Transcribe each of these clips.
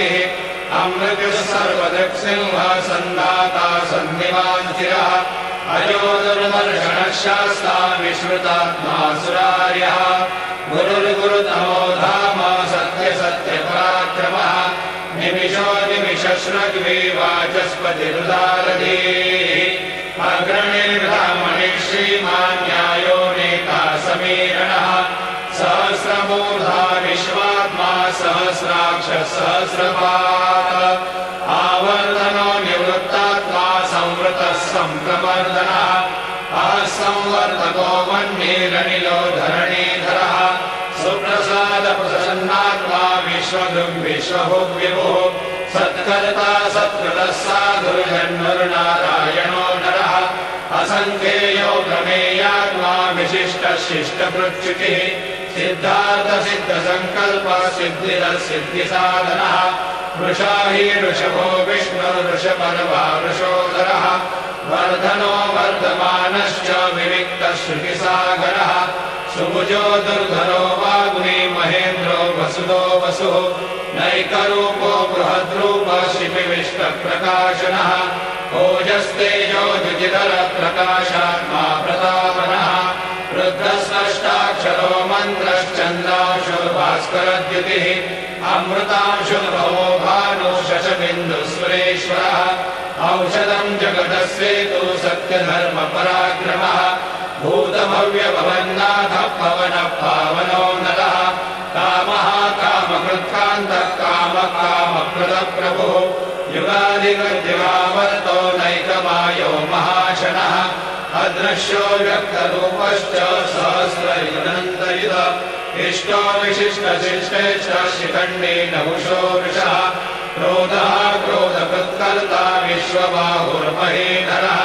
गतिः अमृतः सर्वदक्षिंहः सन्दाता सन्निवाञ्चिरः अजो दुर्मर्षणः शास्ता विश्रुतात्मा सुरार्यः गुरुर्गुरुतमो धाम सत्यसत्यपराक्रमः निमिषो निमिषश्रग्वे वाचस्पतिरुदारधीः अग्रणिर्ब्राह्मणे श्रीमान् न्यायो नेता समीरणः सहस्रमूर्धा विश्वात्मा सहस्राक्षः सहस्रपात् आवर्तनो निवृत्तात्मा संवृतः सम्प्रवर्धनः असंवर्तको मन्येरनिलो धरणीधरः सुप्रसादप्रसन्नात्मा विश्वभुग् विभुः सत्कर्ता सत्कृतः साधुर्जन्मरुनारायणो नरः असङ्ख्येयो प्रमेयात्मा विशिष्टः शिष्टभृच्युतिः सिद्धार्थसिद्धसङ्कल्पः सिद्धिरः सिद्धिसाधनः वृषा हि ऋषभो विष्णुर्वृषपर्वा वृषोदरः वर्धनो वर्धमानश्च विविक्तः श्रुतिसागरः सुभुजो दुर्धरो वाग्मी महेन्द्रो वसुदो वसुः नैकरूपो बृहद्रूपः शिपिविष्टप्रकाशनः ओजस्तेजो द्युतिधरप्रकाशात्मा प्रतापनः रुद्रस्पष्टाक्षरो मन्त्रश्चन्द्रांशो भास्करद्युतिः अमृतांशुर्भवो भानु शशबिन्दुः औषधम् जगदस्येतु सत्यधर्मपराक्रमः भूतभव्यभवन्नाथः पवनः पावनो नरः कामः कामकृत्कान्तः कामः कामप्रदः प्रभुः युगादिगद्दिवावर्तो नैकमायो महाशनः अदृश्यो व्यक्तरूपश्च सहस्रयुगनन्तयुध इष्टो विशिष्टशिष्टेश्च शिखण्डी नहुषो वृषः क्रोधः क्रोधकृत्कर्ता विश्वबाहुर्महीधरः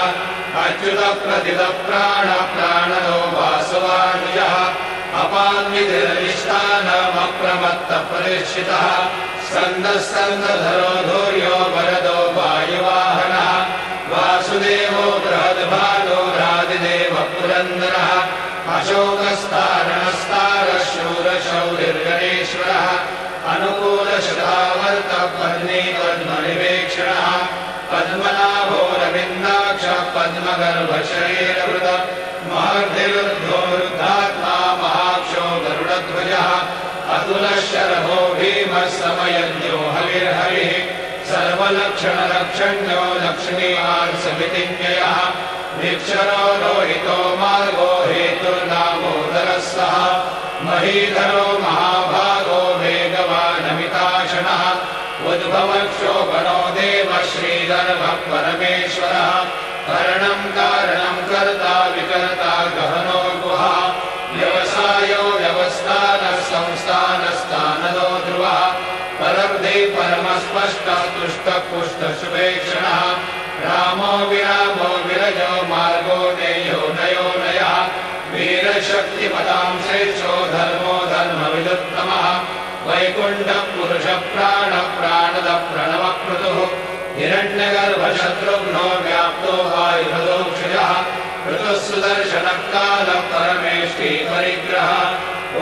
अच्युतप्रतितप्राणः प्राणनो वासवानुजः अपान्विधिरधिष्ठानमप्रमत्तप्रतिष्ठितः स्कन्दः स्कन्दधरो धूर्यो वरदो वायुवाहनः वासुदेवो बृहद्भानो रादिदेवः पुरन्दरः अशोकस्तारणस्तारः शूरशौरिर्गणेश्वरः अनुकूलशतावर्तः पद्मीपद्मनिवेक्षणः पद्मनाभो रविन्दाक्षः पद्मगर्भशरीरवृतः महर्धिरुद्धोरुद्धात्मा महाक्षो गरुडध्वजः अतुलः शरभो भीमः समयज्ञो हविर्हरिः सर्वलक्षणलक्षण्यो लक्ष्मीवात्सवितिज्ञयः निक्षरो रोहितो मार्गो हेतुर्दामोदरः सः महीधरो महाभागो वेगवानमिताशनः उद्भवक्षोभनो देवः श्रीधर्मः परमेश्वरः करणम् कारणम् कर्ता विकर्ता गहनो गुहा व्यवसायो व्यवस्थानः संस्थानस्थानदो ध्रुवः परब्धि परमस्पष्टः तुष्टः पुष्टः शुभेक्षणः रामो विरामो विरजो मार्गो नेयो नयो नयः वीरशक्तिपदां श्रेष्ठो धर्मो धर्मविदुत्तमः वैकुण्ठः पुरुषः प्राणः प्राणदः प्रणवक्रतुः हिरण्यगर्भशत्रुघ्नो व्याप्तो वायुहृदोक्षजः ऋतुः सुदर्शनः कालः परमेष्टि परिग्रहः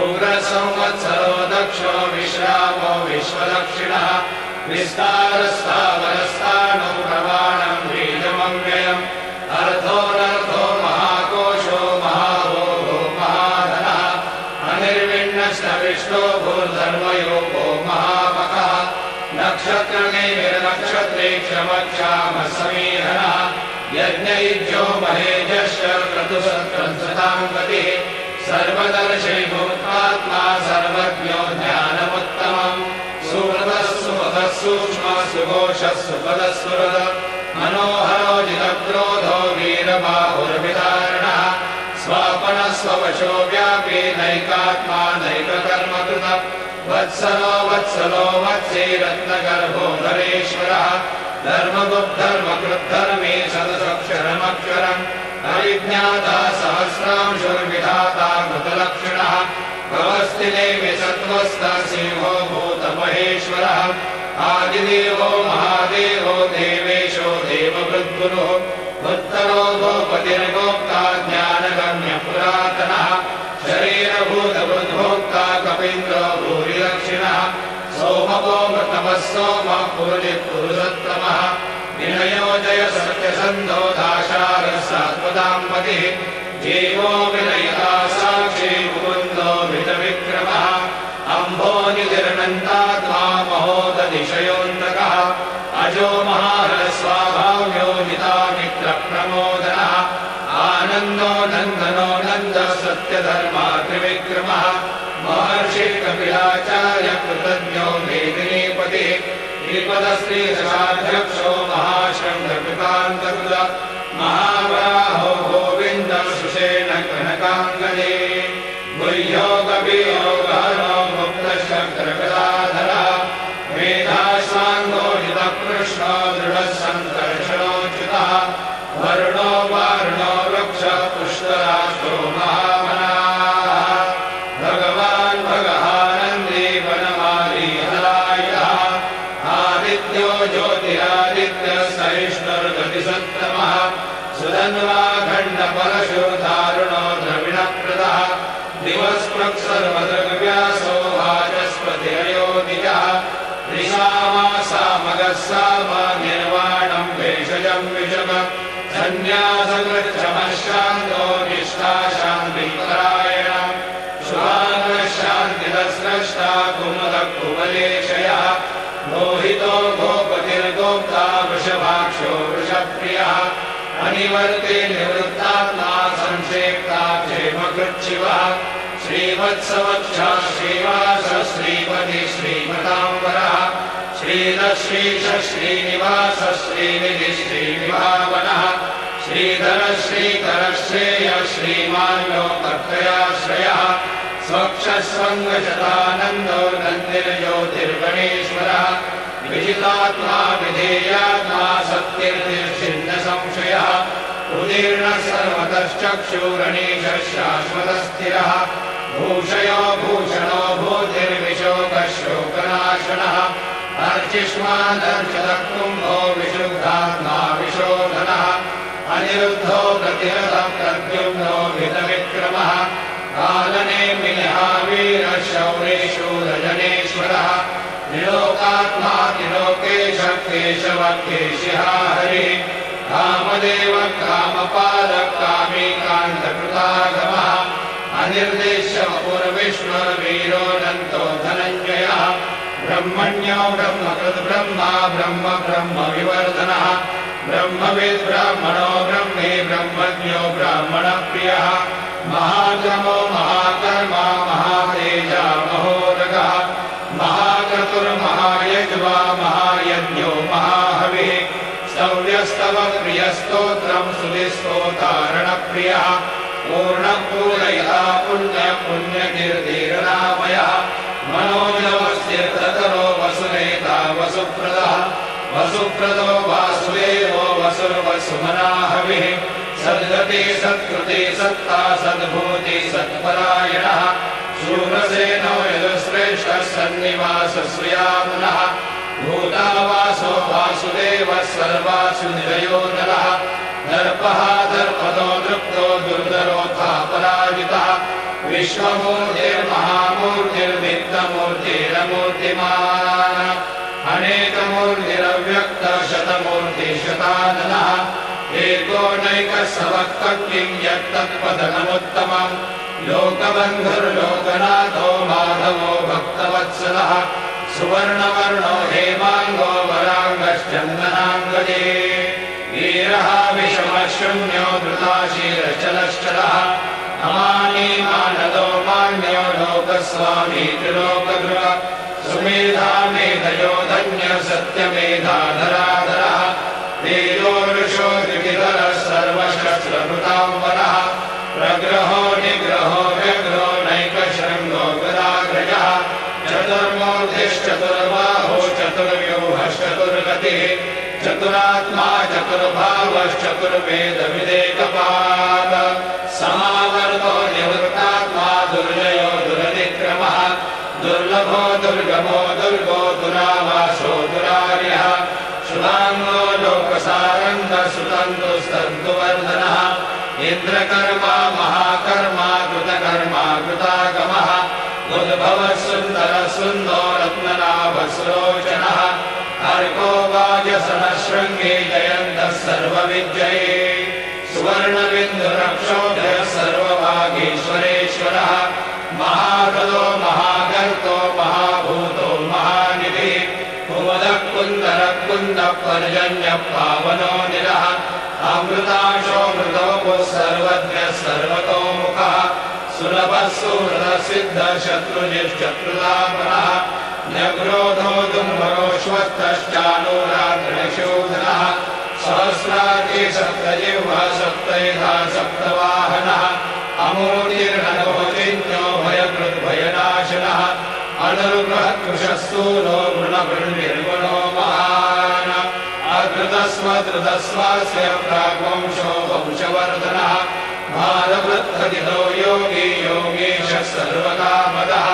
उग्रसंवत्सरो दक्षो विश्रामो विश्वदक्षिणः विस्तारस्थावरस्थाणो प्रमाणम् बीजमव्ययम् अर्थोऽनर्थो महाकोशो महाभोगो महाधनः अनिर्विण्णश्च भूर्धर्मयोगो महामकः नक्षत्रनिर्नक्षत्रे क्षमक्षामः समीहनः यज्ञयुज्यो महेजश्च क्रतुसत्रम् गतिः सर्वदर्शी भूत्वात्मा सर्वज्ञो ज्ञानमुत्तमम् सुहृदः सुमुखः सूक्ष्मः सुघोषः सुपदः मनोहरो जितक्रोधो वीरबाहुर्विदारणः स्वापनः स्ववशो व्यापी नैकात्मा नैककर्मकृतः वत्सलो वत्सलो वत्सेरत्नगर्भो धरेश्वरः धर्मगुप्धर्मकृद्धर्मे सदसक्षरमक्षरम् अविज्ञाता सहस्रांशुर्विधाता कृतलक्षणः भवस्थिदेवि सत्त्वस्थः सिंहो भूतमहेश्वरः आदिदेवो महादेवो देवेशो देवभृद्गुरुः उत्तरो गोपतिर्गोप्ता ज्ञानगम्य पुरातनः शरीरभूतभृद्भोक्ता कपीन्द्रो भूरिदक्षिणः सोम सोमो मृतमः सोमः पुरुषोत्तमः विनयो जय सत्यसन्धो दाशारः सात्वताम्पतिः जीवो विनयता साक्षी मुकुन्दो वितविक्रमः अम्भोनिधिर्नन्दात्मा महोदधिशयोऽन्तकः अजो महारस्वाभाव्यो नितामित्रप्रमोदनः आनन्दो नन्दनो नन्दः सत्यधर्मा त्रिविक्रमः महर्षि कपिलाचार्य कृतज्ञो मेदिनीपतिः श्रीपदश्रीदशाध्यक्षो महाशृङ्गकृतान्तकृत महावराहो गोविन्द सुषेण कनकाङ्गदे गुह्यो कवियोगहनो मुक्तशङ्करगदाधरः मेधाश्वाङ्गो हितकृष्णो दृढः सङ्कर्षणोच्युतः वरुणो वारुणो वृक्षः पुष्कराक्षो महामनाः भगवान् भगहानन्दी वनमाली हलायः आदित्यो ज्योतिरादित्यः सहिष्णुर्गतिसत्तमः सुधन्वाखण्डपरशुर्धारुणो द्रविणप्रदः दिवस्पृक्सर्वदृग्व्यासो वाचस्पतिरयोनिजः त्रिसामासामगः सामा निर्वाणम् भेषजम् विषम सन्न्यासकृच्छमः शान्तो निष्ठा शान्तिपरायण शुभाङ्गः शान्तिरस्रष्टा कुमुदः कुवलेशयः मोहितो गोपतिर्गोप्ता वृषभाक्षो वृषप्रियः अनिवर्ते निवृत्तात्मा संक्षेप्ता क्षेमकृच्छिवः श्रीवत्सवक्षः श्रीवास श्रीपति श्रीमताम्बरः श्रीरश्रीश श्रीनिवास श्रीनिधि श्रीविभावनः श्रीधर श्रीकर श्रेय श्रीमान् लोकत्रयाश्रयः स्वक्षस्वङ्गशतानन्दो नन्दिर्ज्योतिर्गणेश्वरः विजितात्मा विधेयात्मा सत्कीर्तिर्छिन्न संशयः उदीर्णः सर्वतश्चक्षुरणीशः शाश्वतस्थिरः भूषयो भूषणो भूतिर्विशोकः शोकनाशनः अर्चिष्मादर्शतः कुम्भो विशुद्धात्मा विशोधनः अनिरुद्धो प्रतिरथः प्रद्युम्नो हितविक्रमः कालनेमिः वीरः शौरेशूरजनेश्वरः त्रिलोकात्मा त्रिलोकेशः केशवः केशिः हरिः कामदेव कामपालः कामीकान्तकृतागमः अनिर्देश्य वपुर्विष्णुर्वीरोऽनन्तो धनञ्जयः ब्रह्मण्यो ब्रह्मकृद्ब्रह्मा ब्रह्म ब्रह्म विवर्धनः ब्रह्मविद् ब्राह्मणो ब्रह्मे ब्रह्मज्ञो ब्राह्मणप्रियः महाक्रमो महाकर्मा महातेजा महोरगः महाक्रतुर्महायज्वा महायज्ञो महाहविः स्तव्यस्तव प्रियस्तोत्रम् सुधिस्तोतारणप्रियः पूर्णपूरयः पुण्यपुण्यकीर्तिरनामयः मनोजवस्तीर्थकरो वसुनेता वसुप्रदः वसुप्रदो वासुदेवो वसुर्वसुमनाहविः सद्गति सत्कृति सत्ता सद्भूति सत्परायणः शूरसेनो यदुश्रेष्ठः सन्निवासश्रियामुनः भूतावासो वासुदेवः सर्वासु निलयो नरः दर्पः दर्पदो दृप्तो दुर्धरोऽथापराजितः विश्वमूर्तिर्महामूर्तिर्वित्तमूर्तिरमूर्तिमान् अनेकमूर्तिरव्यक्तः शतमूर्तिशताननः एको नैकः सवक्तः किं यत्तत्पदनमुत्तमम् लोकबन्धुर्लोकनाथो माधवो भक्तवत्सलः सुवर्णवर्णो हेमाङ्गो वराङ्गश्चन्दनाङ्गजे वीरः विषमः शून्यो धृताशीलश्चलश्चलः अमानी मानदो मान्यो लोकस्वामी त्रिलोकधृ सुमेधा मेधयो धन्य सत्यमेधाधराधरः तेजोरुषो द्विविधरः सर्वशस्त्रभृताम्बरः प्रग्रहो निग्रहो व्यग्रो नैकशृङ्गो गदाग्रजः चतुर्मूर्तिश्चतुर्बाहो चतुर्व्यूहश्चतुर्गतिः चतुरात्मा चतुर्भावश्चतुर्वेदविदेकपाद समावर्तो निवृत्तात्मा दुर्जयो दुरतिक्रमः दुर्लभो दुर्गमो दुर्गो दुरावासो दुरार्यः शुभाङ्गो लोकसारङ्गसुतन्तुस्तन्तुवर्धनः इन्द्रकर्मा महाकर्मा कृतकर्मा कृतागमः उद्भवः सुन्दरः सुन्दो रत्ननाभः सुलोचनः अर्को वाजसनशृङ्गे जयन्तः सर्वविद्यये सुवर्णबिन्दुरक्षोभ्यः सर्वभागीश्वरेश्वरः महागलो महागर्तो महाभूतो महानिधिः कुमुदः कुन्दरः कुन्दः पर्जन्यः पावनो निरः अमृताशोऽमृतोः सर्वज्ञः सर्वतोमुखः सुलभः सुहृदः सिद्धः शत्रुजिश्चत्रुतापनः न्यग्रोधो दुर्मरोश्वस्तश्चानूराधृशूधनः सहस्रार्ति सप्तजिह्वः सप्तैधा सप्तवाहनः अमूर्तिर्हनो चिन्त्यो भयकृद्भयनाशनः अनुर्बृहत्कृशः स्थूलो गुणभृन्निर्गुणो महान् अकृतस्वधृतस्वास्य प्राग्वंशो वंशवर्धनः भारवृत्तदितो योगी योगीशः सर्वकामदः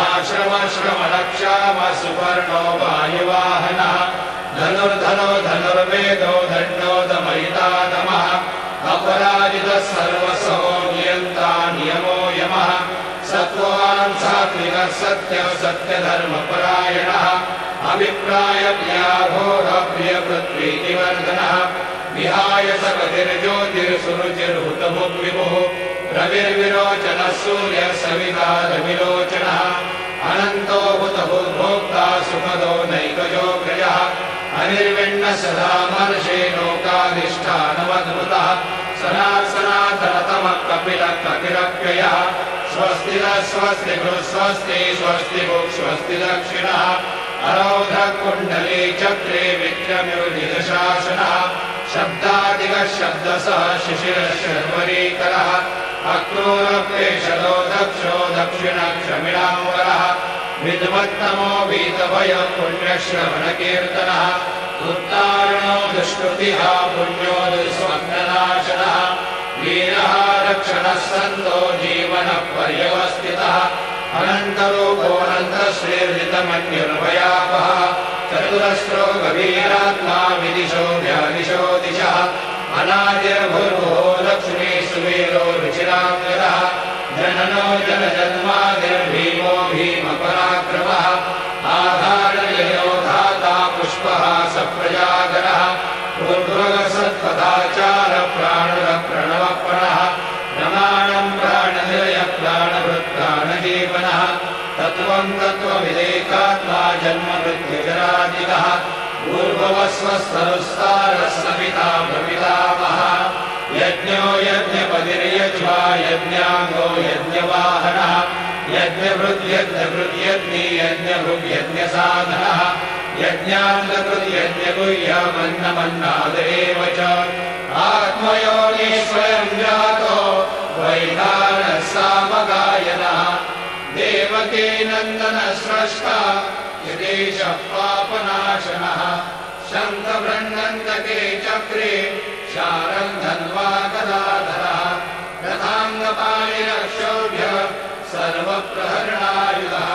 आश्रमश्रमणक्षामः सुपर्णो वायुवाहनः धनुर्धनो धनुर्वेदो दण्डो दमयितादमः अपराजितः सर्वसो नियन्ता नियमो यमः सत्त्वान् सात्विकः सत्यः सत्यधर्मपरायणः अभिप्रायप्रियाघोरप्रियपृथ्वीतिवर्धनः विहाय सकतिर्ज्योतिर्सुरुचिर्हुतभुग्विभुः रविर्विरोचनः सूर्यः सविता रविलोचनः अनन्तो हुतभुर्भोक्ता सुखदो नैकजोग्रजः अनिर्विण्णः सदा महर्षे लोकाधिष्ठानमद्भुतः सनातनतमः कपिलः कपिलप्ययः स्वस्ति नः स्वस्ति स्वस्ति स्वस्ति स्वस्ति दक्षिणः अरौधः कुण्डली चक्रे विक्रम्युर्निदशासनः शब्दादिकः शब्दसः शिशिरः शर्वरीकरः अक्रूरप्रेषदो दक्षो दक्षिणक्षमिणाम्बरः विद्वत्तमो वीतभयः पुण्यश्रवणकीर्तनः उत्तारणो दुष्कृतिः पुण्यो दुःस्वप्ननाशनः वीरः रक्षणः सन्तो जीवनः पर्यवस्थितः अनन्तरूपोऽनन्तश्रीर्जितमन्युर्भयापः चतुरस्रो गभीरात्मा विदिशो व्यादिशो दिशः अनादिर्भुर्भुवो लक्ष्मी सुवीरो रुचिराङ्गदः जननो जनजन्मादिर्भीमो भीमपराक्रमः आधारययो धाता पुष्पः सप्रजागरः पूर्वगसत्पदाचार प्राणुरप्रणवप्रणः प्रमाणम् प्राणनिलयः प्राणभृत्प्राणजीवनः तत्त्वम् तत्त्वविदेकात्मा जन्ममृत्युजरादिकः ऊर्ध्वस्वस्तरुस्तारः सविता प्रपितामहः यज्ञो यज्ञपतिर्यज्वा यज्ञाङ्गो यज्ञवाहनः यज्ञभृद्यज्ञभृद्यज्ञी यज्ञभृग्यज्ञसाधनः यज्ञाङ्गकृद्यज्ञगुह्यमन्नमन्नादेव च आत्मयोनि स्वयं जातो वैधानः सामगायनः देवकी नन्दनः स्रष्टा यदेशः पापनाशनः शङ्खबृह्नन्दके चक्रे शारङ्गधन्वा गदाधरः रथाङ्गपाणिरक्षोभ्य सर्वप्रहरणायुधः